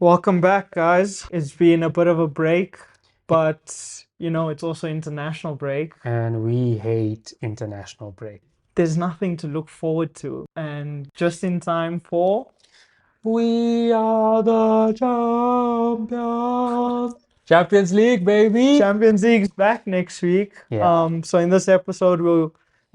Welcome back, guys. It's been a bit of a break, but it's also international break. And we hate international break. There's nothing to look forward to, and just in time for We are the champions. Champions League, baby. Champions League's back next week. Yeah. So in this episode, we'll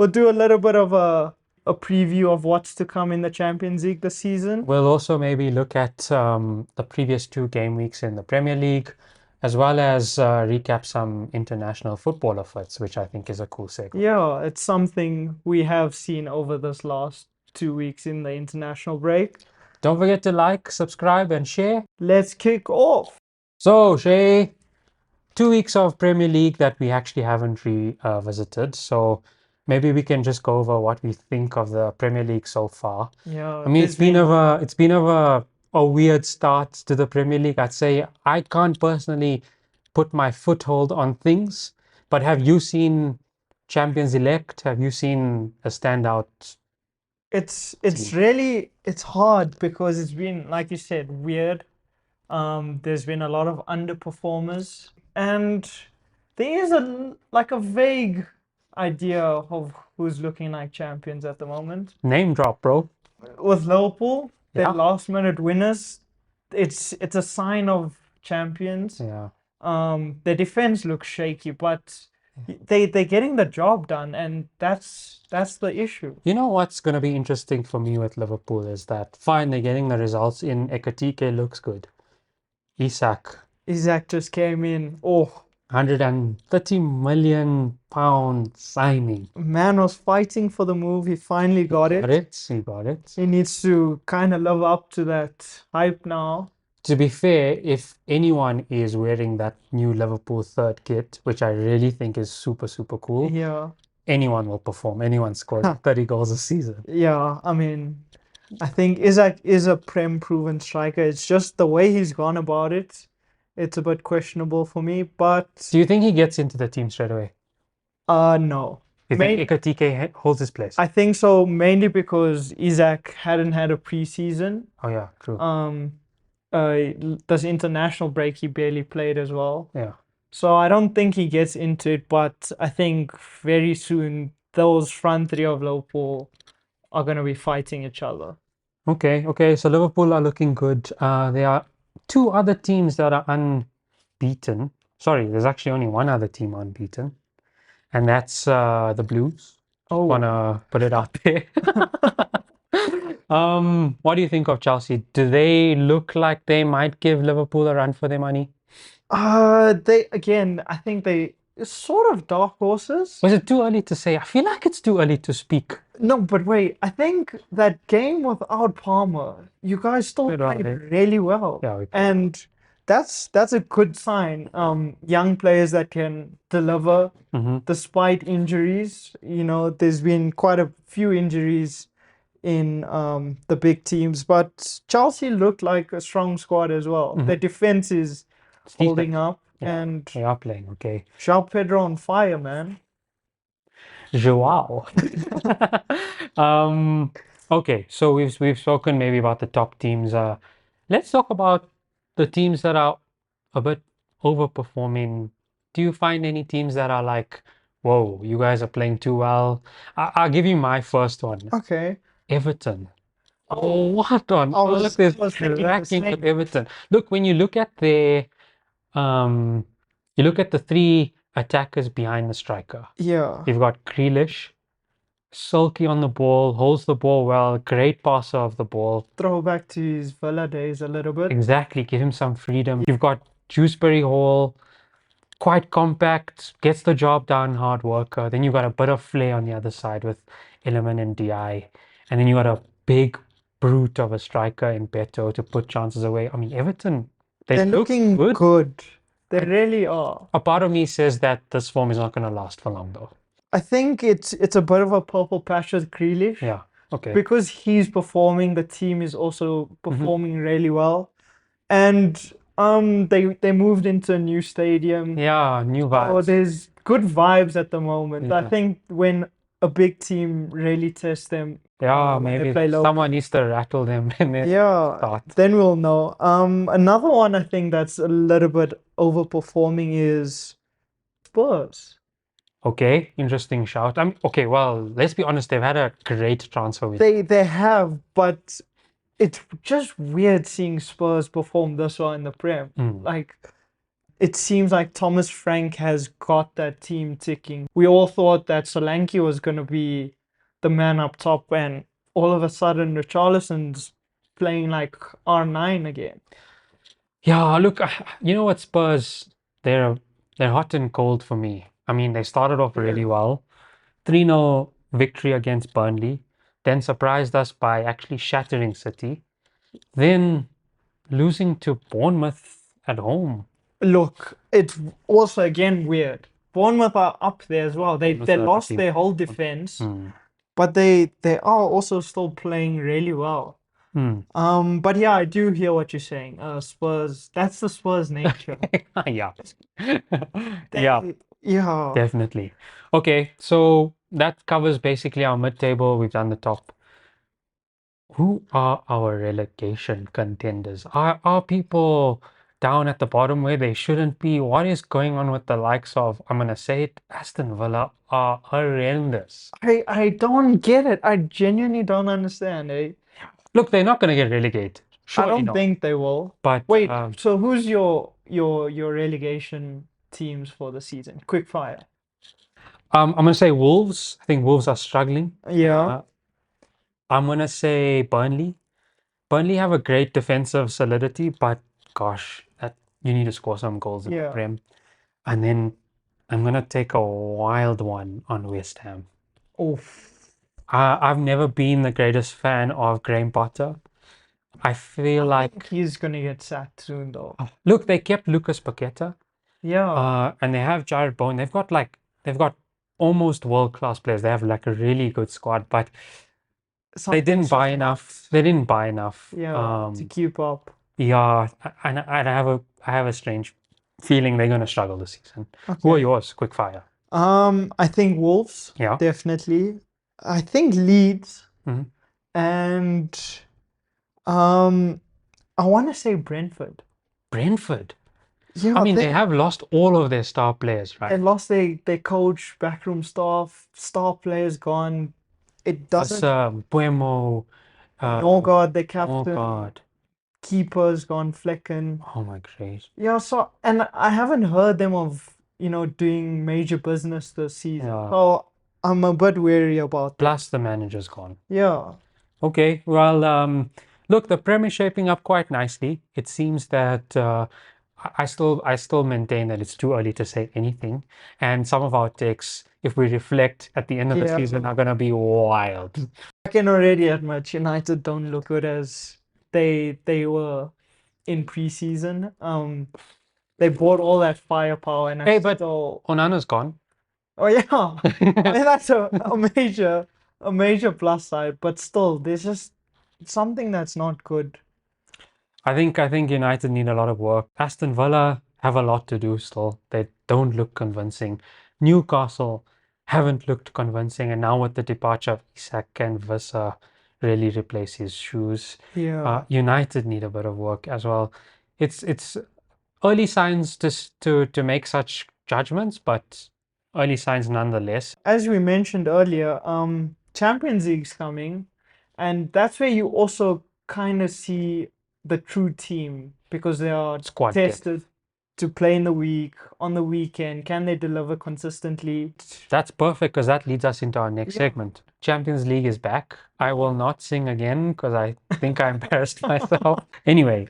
do a little bit of a preview of what's to come in the Champions League this season. We'll also maybe look at the previous 2 game weeks in the Premier League, as well as recap some international football efforts, which I think is a cool segment. Yeah, it's something we have seen over this last 2 weeks in the international break. Don't forget to like, subscribe, and share. Let's kick off. So, Shay, 2 weeks of Premier League that we actually haven't revisited. So maybe we can just go over what we think of the Premier League so far. Yeah, I mean, it's been a weird start to the Premier League. I'd say I can't personally put my foothold on things, but have you seen Champions Elect? Have you seen a standout it's team? it's hard because it's been, like you said, weird. There's been a lot of underperformers, and there is a vague idea of who's looking like champions at the moment. Name drop, bro. With Liverpool, their Yeah, last minute winners, it's a sign of champions. yeah. Their defense looks shaky, but they're getting the job done, and that's the issue. You know what's going to be interesting for me with Liverpool is that fine, they're getting the results in. Ekatike looks good. Isak, Isaac just came in. Oh, 130 million pound signing. man was fighting for the move. He finally got Got it. it. He got it. He needs to kind of live up to that hype now. To be fair, if anyone is wearing that new Liverpool third kit, which I really think is super, super cool, Yeah, anyone will perform. Anyone scores 30 goals a season. yeah. I mean, I think Isaac is a proven striker. It's just the way he's gone about it. It's a bit questionable for me, but Do you think he gets into the team straight away? no. Do you think Ekatike holds his place? I think so, mainly because Isaac hadn't had a preseason. Oh, yeah, true. This international break he barely played as well. Yeah. So I don't think he gets into it, but I think very soon those front three of Liverpool are going to be fighting each other. Okay. So Liverpool are looking good. There are two other teams that are unbeaten. Sorry, there's actually only one other team unbeaten, and that's the Blues. Oh, Wanna put it out there. What do you think of Chelsea? Do they look like they might give Liverpool a run for their money? I think they sort of dark horses. Was it too early to say? I feel like it's too early to speak. No, but wait, I think that game without Palmer, you guys still Played well, played eh? really well. Yeah, we And that's a good sign. Young players that can deliver despite injuries. There's been quite a few injuries in the big teams, but Chelsea looked like a strong squad as well. Their defense is It's holding defense. up, Yeah, and they are playing okay. João Pedro on fire, man. Joao. Okay, so we've spoken maybe about the top teams. Let's talk about the teams that are a bit overperforming. Do you find any teams that are like, whoa, you guys are playing too well? I'll give you my first one. Okay. Everton. Oh, what on I was earth is I was thinking the cracking with same. Everton? Look, when you look at um, you look at the three attackers behind the striker. Yeah. You've got Grealish, sulky on the ball, holds the ball well, great passer of the ball. Throwback to his Villa days a little bit. Exactly, give him some freedom. You've got Dewsbury Hall, quite compact, gets the job done, hard worker. Then you've got a bit of flair on the other side with Illiman and DI. And then you got a big brute of a striker in Beto to put chances away. I mean, Everton, they They're look looking good. good. They really are. A part of me says that this form is not going to last for long, though. I think it's a bit of a purple patch with Grealish. Yeah, okay. Because he's performing, the team is also performing really well. And they moved into a new stadium. Yeah, new Oh, vibes. there's good vibes at the moment. I Yeah. think when a big team really tests them, Yeah, when they maybe play someone local. needs to rattle them and then Yeah, start. then we'll know. Another one I think that's a little bit overperforming is Spurs. Okay, interesting shout. Okay, well, let's be honest, they've had a great transfer window. They have, but it's just weird seeing Spurs perform this well in the Prem. Mm. Like it seems like Thomas Frank has got that team ticking. We all thought that Solanke was going to be the man up top, and all of a sudden Richarlison's playing like R9 again. Yeah, look, you know what, Spurs, they're they're hot and cold for me. I mean, they started off really well. 3-0 victory against Burnley, then surprised us by actually shattering City, then losing to Bournemouth at home. Look, it's also again weird. Bournemouth are up there as well. They Bournemouth they are lost really their whole defense, Hmm. but they are also still playing really well. Hmm. But yeah, I do hear what you're saying. Spurs, that's the Spurs nature. Yeah. Yeah, They, yeah, definitely. Okay, so that covers basically our mid-table. We've done the top. Who are our relegation contenders? Are people down at the bottom where they shouldn't be? What is going on with the likes of, I'm gonna say it, Aston Villa are horrendous. I don't get it. I genuinely don't understand, eh? Look, they're not gonna get relegated. I Surely don't not. think they will. But Wait, so who's your relegation teams for the season? Quick fire. I'm gonna say Wolves. I think Wolves are struggling. Yeah, I'm gonna say Burnley. Burnley have a great defensive solidity, but gosh, that you need to score some goals in the yeah. Prem. And then I'm gonna take a wild one on West Ham. Oof. I've never been the greatest fan of Graham Potter. I feel I think like, he's gonna get sacked soon though. look, they kept Lucas Paqueta, Yeah, and they have Jared Bowen. They've got almost world-class players. They have like a really good squad, but they didn't something's buy just enough. not. They didn't buy enough. Yeah, to keep up. Yeah, and I have a strange feeling they're gonna struggle this season. Who are Okay. yours? Quick fire. I think Wolves, Yeah. definitely. I think Leeds Mhm. and um I want to say Brentford. Brentford. I Yeah, mean, they have lost all of their star players, they right? lost their coach, backroom staff, star players gone. It doesn't. Buemo, uh, Norgard, the oh captain, God, keepers gone flicking. oh my grace. Yeah, so and I haven't heard them of, doing major business this season. Yeah, So I'm a bit wary about them. plus the manager's gone. Yeah. Okay, well, look, the Prem is shaping up quite nicely. It seems that I still maintain that it's too early to say anything, and some of our takes, if we reflect at the end of the Yeah. season, are gonna be wild. I can already admit United don't look good as they were in preseason. They bought all that firepower and I Hey, but still. Onana's gone. Oh yeah. I mean that's a major plus side, but still there's just something that's not good. I think United need a lot of work. Aston Villa have a lot to do still. They don't look convincing. Newcastle haven't looked convincing, and now with the departure of Isak, can Vissa really replace his shoes? Yeah. United need a bit of work as well. It's early signs to make such judgments, but early signs nonetheless. As we mentioned earlier, Champions League's coming, and that's where you also kind of see the true team because they are Squad depth. tested to play in the week, on the weekend. Can they deliver consistently? That's perfect because that leads us into our next Yeah. segment. Champions League is back. I will not sing again because I think I embarrassed myself. Anyway,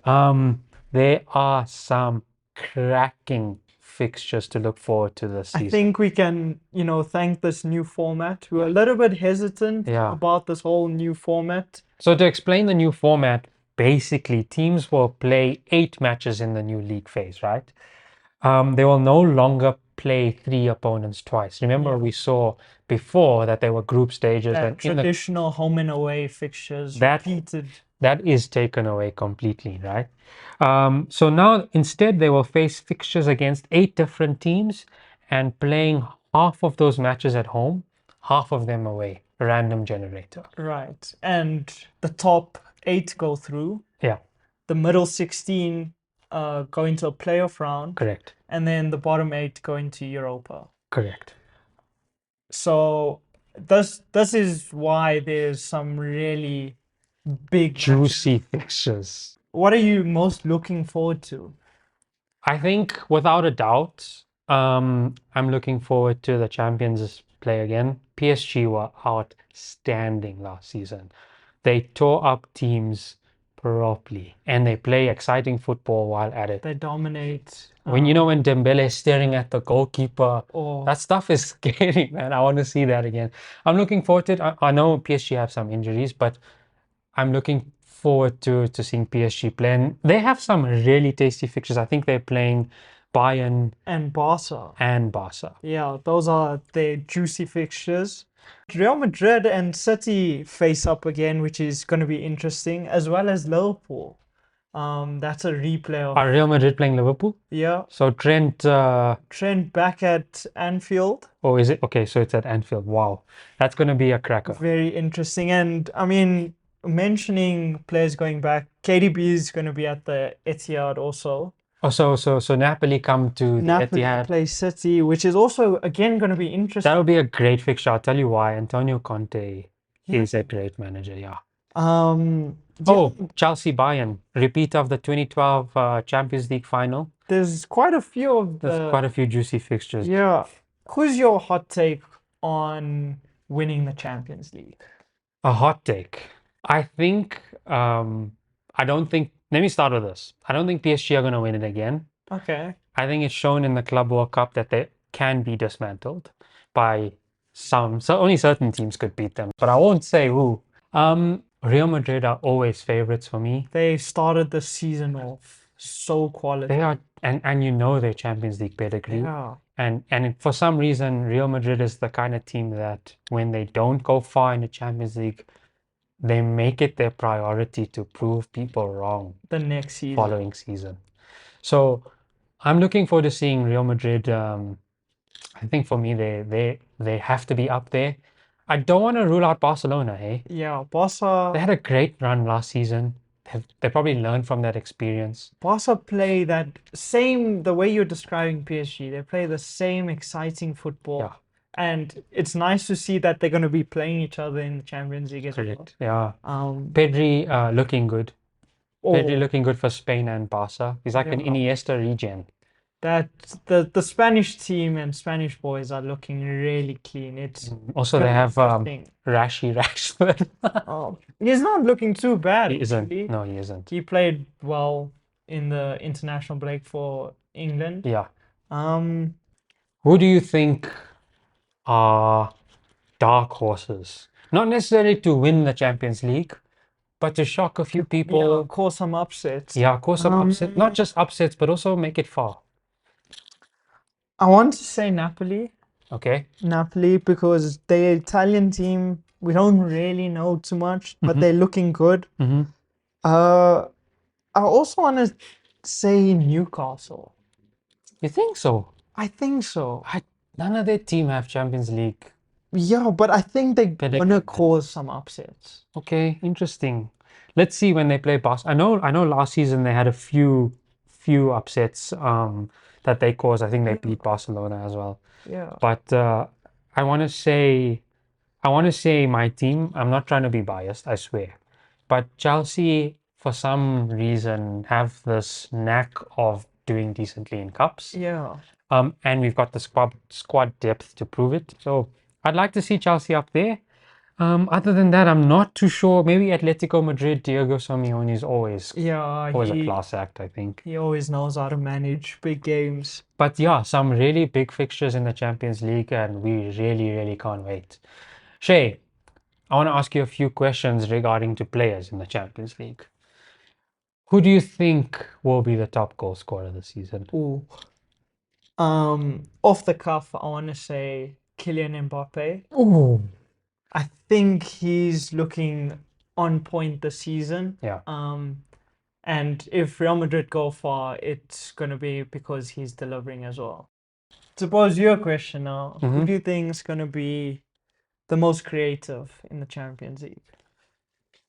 there are some cracking fixtures to look forward to this I season. think we can, thank this new format. We were a little bit hesitant Yeah. about this whole new format. So to explain the new format, basically teams will play 8 matches in the new league phase, right? They will no longer play 3 opponents twice. Remember, Yeah. we saw before that there were group stages, That and in the traditional home and away fixtures that repeated. that is taken away completely, right? So now instead they will face fixtures against 8 different teams and playing half of those matches at home, half of them away, random generator. Right. And the top 8 go through. Yeah, The middle 16 go into a playoff round. correct. And then the bottom 8 go into Europa. Correct. So this is why there's some really big matches. Juicy fixtures. What are you most looking forward to? I think without a doubt, I'm looking forward to the Champions play again. PSG were outstanding last season. They tore up teams properly and they play exciting football while at it. They dominate. When when Dembele is staring at the goalkeeper, Or that stuff is scary, man. I want to see that again. I'm looking forward to it. I know PSG have some injuries, but I'm looking forward to seeing PSG play. And they have some really tasty fixtures. I think they're playing Bayern and Barca. and Barca. Yeah, those are their juicy fixtures. Real Madrid and City face up again, which is going to be interesting, as well as Liverpool. That's a replay of Are Real Madrid playing Liverpool? yeah, So Trent, Trent back at Anfield. oh, is it? Okay, so it's at Anfield. Wow. That's going to be a cracker. Very interesting. And I mean, mentioning players going back, KDB is going to be at the Etihad also. Oh, so Napoli come to the Napoli Etihad. play City, which is also again going to be interesting. That'll be a great fixture. I'll tell you why. Antonio Conte Yeah. is a great manager, yeah. Yeah, Oh, Chelsea Bayern, repeat of the 2012 Champions League final. there's quite a few of There's the quite a few juicy fixtures. yeah. Who's your hot take on winning the Champions League? A hot take. I think, I don't think, let me start with this. I don't think PSG are going to win it again. Okay. I think it's shown in the Club World Cup that they can be dismantled by some, so only certain teams could beat them, but I won't say who. Real Madrid are always favorites for me. They started the season off so quality. They are, and you know their Champions League pedigree. Yeah. And for some reason, Real Madrid is the kind of team that when they don't go far in the Champions League, they make it their priority to prove people wrong The next season. following season. So I'm looking forward to seeing Real Madrid. I think for me, they have to be up there. I don't want to rule out Barcelona, hey? Yeah, They Barca had a great run last season. They probably learned from that experience. Barca play that same the way you're describing PSG. They play the same exciting football. Yeah. And it's nice to see that they're going to be playing each other in the Champions League as well. Correct. Yeah. Um, Pedri looking good. Pedri or looking good for Spain and Barca. He's like an Yeah. Iniesta regen. that the Spanish team and Spanish boys are looking really clean. It's Also, they gonna be have interesting. Rashford. He's not looking too bad, He isn't. actually. No, he isn't. He played well in the international break for England. Yeah. Um, Who do you think are dark horses? Not necessarily to win the Champions League, but to shock a few yeah, people. cause some upsets. Yeah, cause some upset. Not just upsets, but also make it far. I want to say Napoli. Okay. Napoli because the Italian team we don't really know too much, but they're looking good. Mm-hmm. I also want to say Newcastle. You think so? I think so. None of their team have Champions League. Yeah, but I think they're Pedigree. gonna cause some upsets. Okay, interesting. Let's see when they play Barcelona. I know last season they had a few upsets that they caused. I think they beat Barcelona as well. Yeah. But I want to say my team. I'm not trying to be biased, I swear. But Chelsea, for some reason, have this knack of doing decently in cups. Yeah. And we've got the squad depth to prove it. So I'd like to see Chelsea up there. Other than that, I'm not too sure. Maybe Atletico Madrid, Diego Simeone is always Yeah, a class act, I think. he always knows how to manage big games. But yeah, some really big fixtures in the Champions League, and we really, really can't wait. Shay, I want to ask you a few questions regarding to players in the Champions League. Who do you think will be the top goal scorer this season? Ooh. Off the cuff, I want to say Kylian Mbappe. Ooh. I think he's looking on point this season. Yeah. And if Real Madrid go far, it's gonna be because he's delivering as well. To pose your question now, who do you think is gonna be the most creative in the Champions League.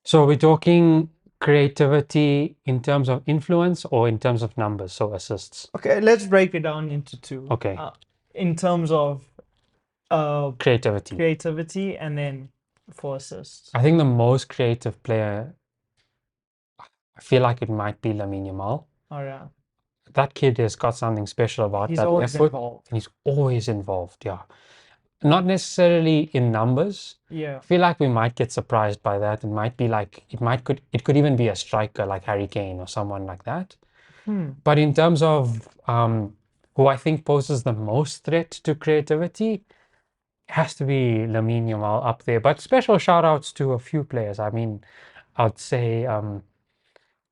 So we're talking creativity in terms of influence or in terms of numbers, so assists. Okay, let's break it down into two. Okay, In terms of creativity. creativity and then for assists. I think the most creative player, I feel like it might be Lamine Yamal. All right. That kid has got something special about He's that always effort, involved. and he's always involved. Yeah, not necessarily in numbers. Yeah. I feel like we might get surprised by that. It might be like it could even be a striker like Harry Kane or someone like that. But in terms of who I think poses the most threat to creativity, it has to be Lamine Yamal up there. But special shout outs to a few players. I mean, I'd say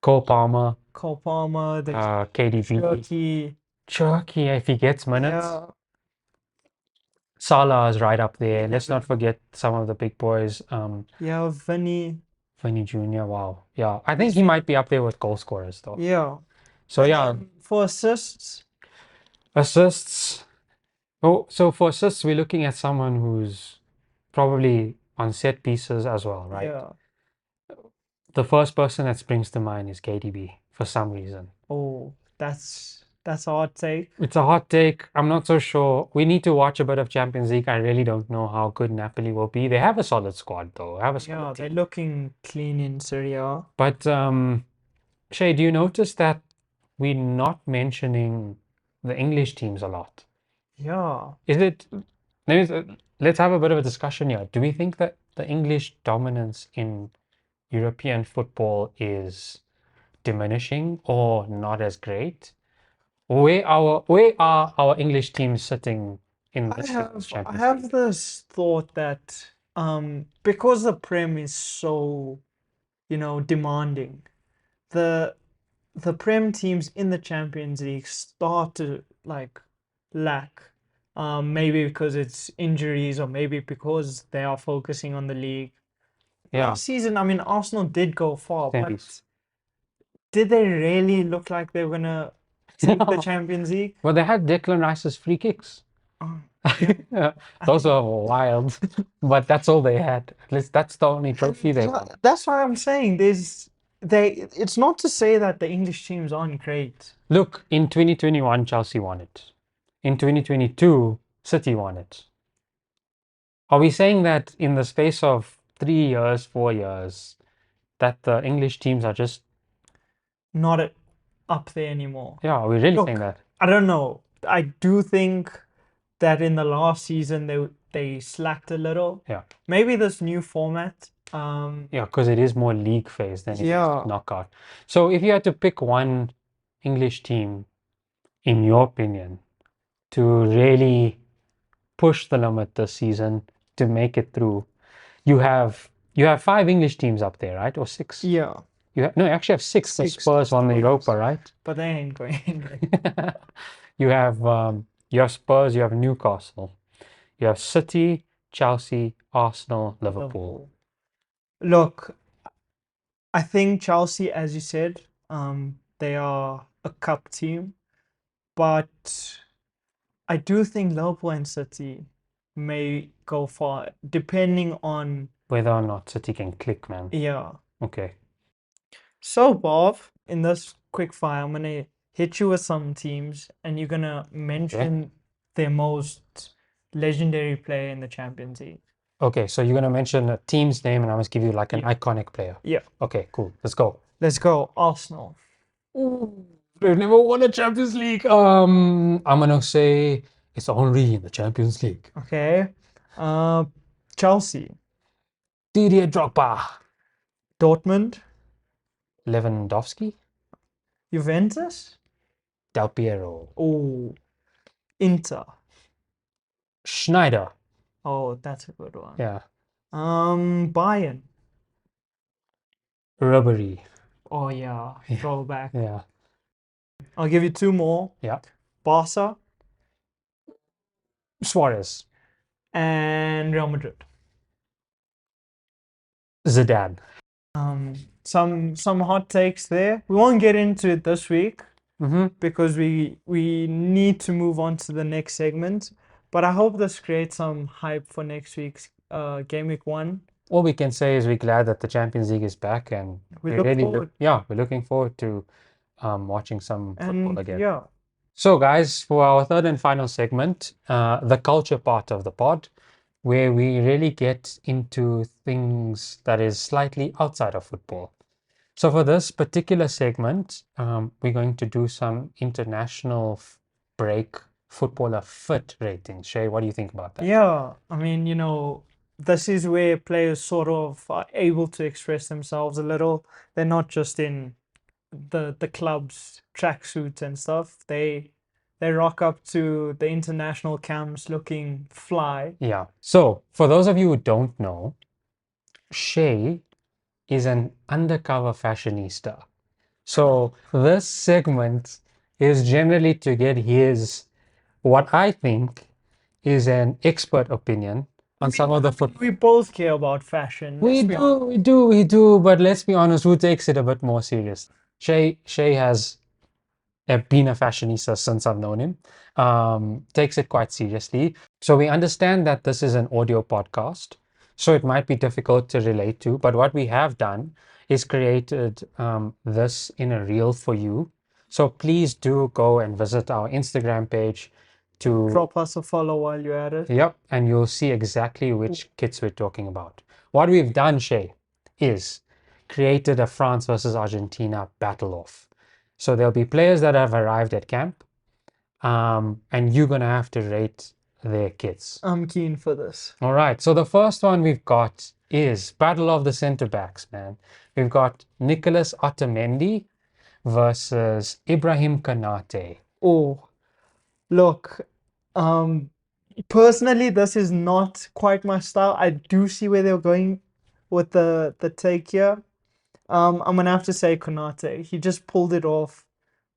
Cole Palmer, Cole Palmer, the KDB, Turkey. Cherky if he gets minutes. Yeah. Salah is right up there. Let's not 11. forget some of the big boys. Yeah, Vinny. Vinny Jr. Wow. Yeah, I think he might be up there with goal scorers though. Yeah. So And yeah, then for assists, assists. Oh, so for assists, we're looking at someone who's probably on set pieces as well, right? yeah. The first person that springs to mind is KDB for some reason. Oh, that's a hot take. It's a hot take. I'm not so sure. We need to watch a bit of Champions League. I really don't know how good Napoli will be. They have a solid squad though. They have a Yeah, solid they're team. looking clean in Serie A. But Shay, do you notice that we're not mentioning the English teams a lot? Yeah. Is it? Let's have a bit of a discussion here. Do we think that the English dominance in European football is diminishing or not as great? Where are our English teams sitting in I this season's have I Champions have League? this thought that because the Prem is so, demanding, the the Prem teams in the Champions League start to like lack. Maybe because it's injuries or maybe because they are focusing on the league. Yeah, Last season, I mean, Arsenal did go far, same but piece. did they really look like they were gonna take the Champions League? Well, they had Declan Rice's free kicks. Oh, yeah. Yeah, I those think were wild, but that's all they had. At least that's the only trophy they yeah, won. that's why I'm saying it's not to say that the English teams aren't great. Look, in 2021, Chelsea won it. In 2022, City won it. Are we saying that in the space of 3 years, 4 years, that the English teams are just, Not up there anymore. yeah, are we really saying Look, that? I don't know. I do think that in the last season they slacked a little. Yeah. Maybe this new format. Yeah, because it is more league phase than it is Yeah. knockout. So if you had to pick one English team, in your opinion, to really push the limit this season to make it through, you have five English teams up there, right? Or six? Yeah. You actually have six. The Six Spurs won the Spurs. Europa, right? But they ain't going anywhere. You have Spurs, you have Newcastle, you have City, Chelsea, Arsenal, Liverpool. Look, I think Chelsea, as you said, they are a cup team, but I do think Liverpool and City may go far, depending on Whether or not City can click, man. yeah. Okay. So, Bob, in this quick fire, I'm gonna hit you with some teams, and you're gonna mention their most legendary player in the Champions League. Okay, so you're gonna mention a team's name, and I must give you like an Yeah. iconic player. Yeah. Okay, cool. Let's go. Let's go, Arsenal. Ooh, they've never won a Champions League. I'm gonna say it's Henry in the Champions League. Okay. Chelsea, Didier Drogba, Dortmund, Lewandowski, Juventus. Del Piero, Oh, Inter. Schneider. Oh, that's a good one. Yeah. Bayern. Ribery. Oh yeah, Yeah. throwback. Yeah. I'll give you two more. Yeah. Barca Suarez. and Real Madrid. Zidane. Some hot takes there. We won't get into it this week Mm-hmm. because we need to move on to the next segment. But I hope this creates some hype for next week's game week 1. All we can say is we're glad that the Champions League is back, and We look forward. yeah, we're looking forward to watching some football And again. yeah, So, guys, for our third and final segment, the culture part of the pod, where we really get into things that is slightly outside of football. So, for this particular segment, we're going to do some international break footballer fit ratings. Shay, what do you think about that? yeah. I mean, this is where players sort of are able to express themselves a little. They're not just in the club's tracksuits and stuff. They rock up to the international camps looking fly. Yeah. So, for those of you who don't know, Shay is an undercover fashionista. So, this segment is generally to get his, what I think is an expert opinion on some of the foot. We both care about fashion. We Let's be honest. do, we do, we do, but let's be honest, who takes it a bit more serious? Shay has been a fashionista since I've known him, takes it quite seriously. So we understand that this is an audio podcast, so it might be difficult to relate to. But what we have done is created this in a reel for you. So please do go and visit our Instagram page to, Drop us a follow while you're at it. yep, and you'll see exactly which kits we're talking about. What we've done, Shay, is created a France versus Argentina battle off. So there'll be players that have arrived at camp, and you're gonna have to rate their kits. I'm keen for this. All right. So the first one we've got is battle of the centre backs, man. We've got Nicolas Otamendi versus Ibrahim Konate. Oh, look, personally, this is not quite my style. I do see where they're going with the take here. I'm gonna have to say Konate. He just pulled it off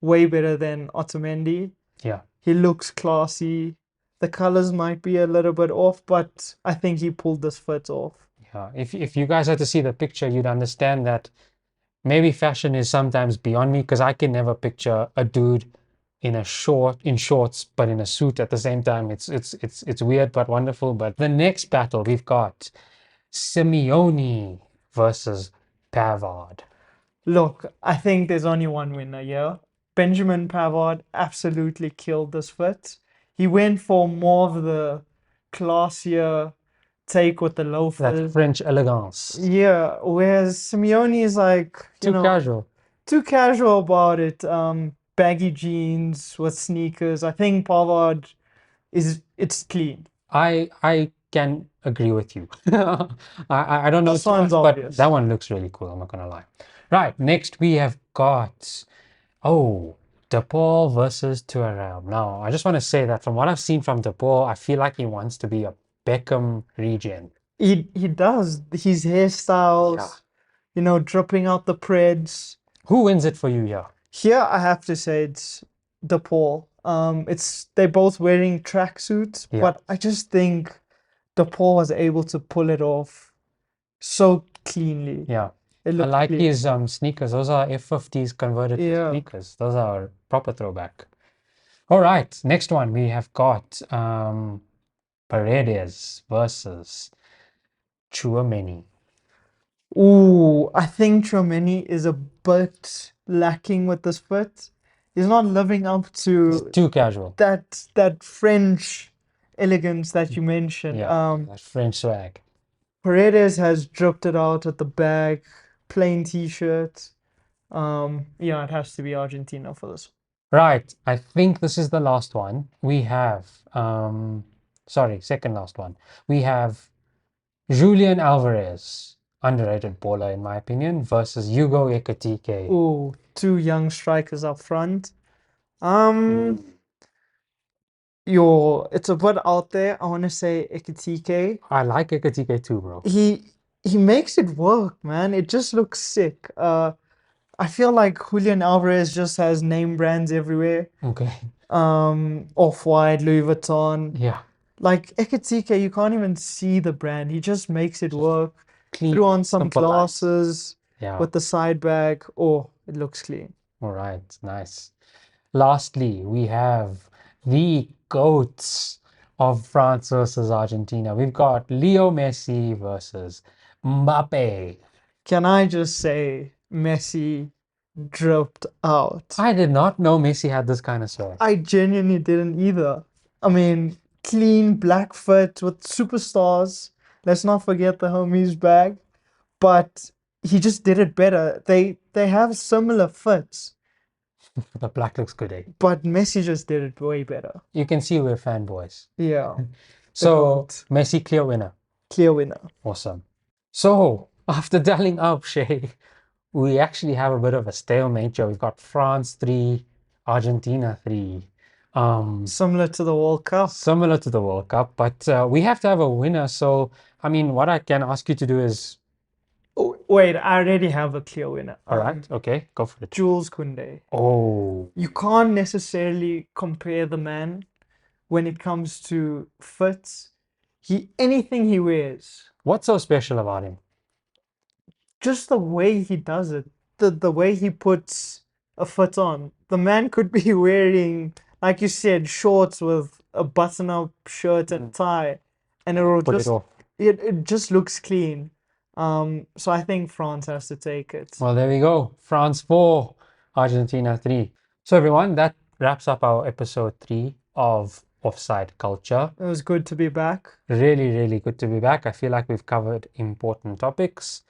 way better than Otamendi. Yeah. He looks classy. The colors might be a little bit off, but I think he pulled this fit off. Yeah. If you guys had to see the picture, you'd understand that maybe fashion is sometimes beyond me, because I can never picture a dude in shorts but in a suit at the same time. It's weird but wonderful. But the next battle we've got Simeone versus Pavard. Look, I think there's only one winner here. Benjamin Pavard absolutely killed this fit. He went for more of the classier take with the That loafers. French elegance. Yeah, whereas Simeone is like, Too casual. too casual about it. Baggy jeans with sneakers. I think Pavard it's clean. I can agree with you. I don't know This too much, one's but obvious. that one looks really cool. I'm not gonna lie. Right, next we have got DePaul versus Thuram. Now, I just want to say that from what I've seen from DePaul, I feel like he wants to be a Beckham regen. He does his hairstyles, dripping out the preds. Who wins it for you here? Here I have to say it's DePaul. They're both wearing tracksuits, Yeah. but I just think DePaul was able to pull it off so cleanly. Yeah. It I looked like clean. his sneakers. Those are F50s converted to Yeah. sneakers. Those are proper throwback. All right, next one we have got Paredes versus Chouameni. Ooh, I think Chouameni is a bit lacking with this fit. He's not living up It's to too casual. that French elegance that you mentioned. Yeah, that French swag. Paredes has dripped it out at the back, plain t-shirt. Yeah, it has to be Argentina for this. Right, I think this is the last one. We have, sorry, second last one. We have Julian Alvarez, underrated baller in my opinion, versus Hugo Ekitike. Ooh, two young strikers up front. Um, it's a bit out there. I want to say Ekitike. I like Ekitike too, bro. He makes it work, man. It just looks sick. I feel like Julian Alvarez just has name brands everywhere. Okay. Off-White, Louis Vuitton. Yeah. Like Ekitike, you can't even see the brand. He just makes it work. Clean, Threw on some simple lines. glasses Yeah. with the side bag. Oh, it looks clean. All right, nice. Lastly, we have the GOATs of France versus Argentina. We've got Leo Messi versus Mbappe. Can I just say Messi dripped out? I did not know Messi had this kind of swag. I genuinely didn't either. I mean, clean black foot with superstars. Let's not forget the homies bag. But he just did it better. They have similar foots, The black looks good, eh? but Messi just did it way better. You can see we're fanboys. Yeah, the So, GOAT. Messi, clear winner. Clear winner. Awesome. So, after dialing up, Shay, we actually have a bit of a stalemate here. We've got France 3, Argentina 3. Similar to the World Cup. Similar to the World Cup, but we have to have a winner. So, I mean, what I can ask you to do is, Oh, wait, I already have a clear winner. all right, okay, go for it. Jules Koundé. Oh, You can't necessarily compare the man when it comes to fits. Anything he wears, what's so special about him? just the way he does it, the way he puts a foot on. The man could be wearing, like you said, shorts with a button-up shirt and tie, and Put it off. it just looks clean. So I think France has to take it. Well, there we go. France 4, Argentina 3. So, everyone, that wraps up our episode 3 of Offside Culture. It was good to be back. Really, really good to be back. I feel like we've covered important topics.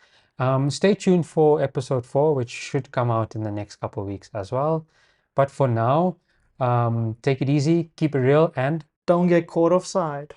Stay tuned for episode 4, which should come out in the next couple of weeks as well. But for now, take it easy, keep it real, and Don't get caught offside.